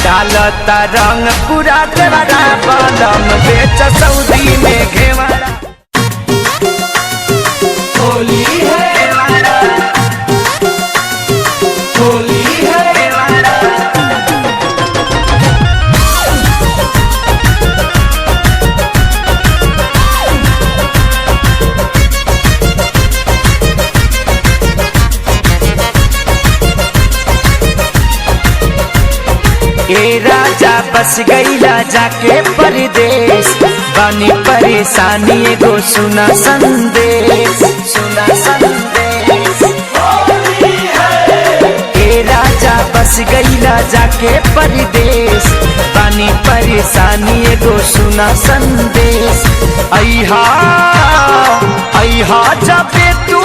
डालता रंग पूरा देवरा बलम बेच सऊदी में घेवरा। होली है होली है ए राजा बस गईला जाके परदेश बनी परेशानी एगो सुना संदेश ए राजा बस गईला जाके परदेश बनी परेशानी एगो सुना संदेश। अइहा जबे तू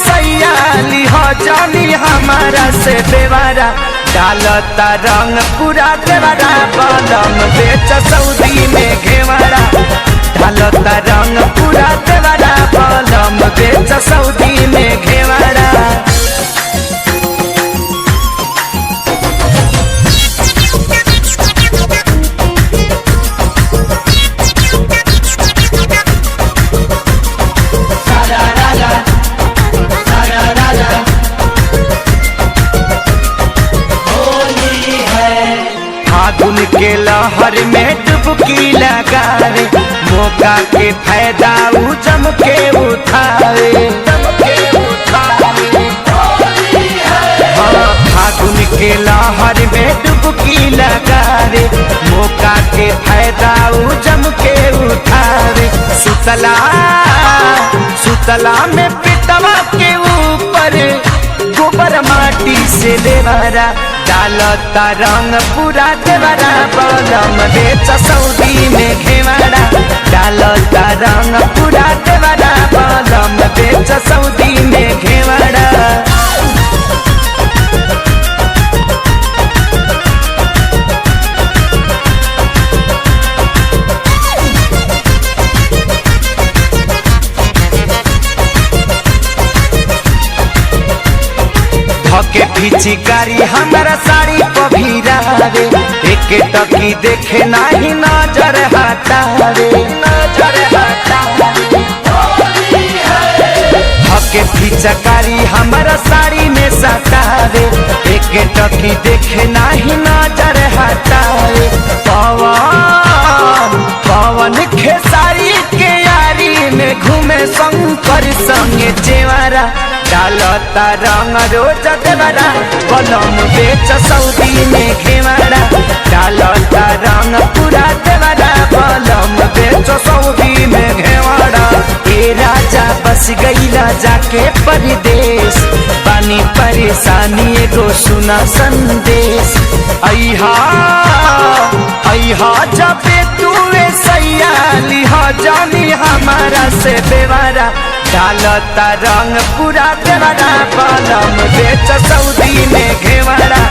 सैया लिहा जानी हमारा से बेवारा। डालता रंग पूरा देवरा बलम बेच सऊदी में घेवरा। डालता रंग पूरा देवरा बलम बेच सऊदी में घेवरा। फागुन के लहर में डुबकी लगावे मौका के फायदा जम के उठावे। हाँ फागुन के लहर में डुबकी लगावे मौका के फायदा जम के उठावे। सुतला में पिटवा के ऊपर गोबर माटी से देवरा। डालता रंग पूरा देवरा बलम बेच सऊदी में घेवरा। डालता रंग पूरा देवरा बलम बेच सऊदी में घेवरा। धके पिचकारी हमारा साड़ी पभीरावे एक टकी देखे नहीं नजर हटावे। धके पिचकारी हमारा साड़ी में सटावे एक टकी देखे नहीं नजर हटावे। पवन खेसारी के यारी में घूमे शंकर संगे चेवारा। डालता रंग रोज देवरा बलम बेच सऊदी में घेवरा। डालता रंग पूरा देवरा बलम बेच सऊदी में घेवरा। ए राजा बस गईला जाके परदेश पानी परेशानी एगो सुना संदेश। अइहा जबे तू सैया लिहा जानी हमारा से बेवारा। डालता रंग पूरा देवरा बलम बेच सऊदी में घेवरा।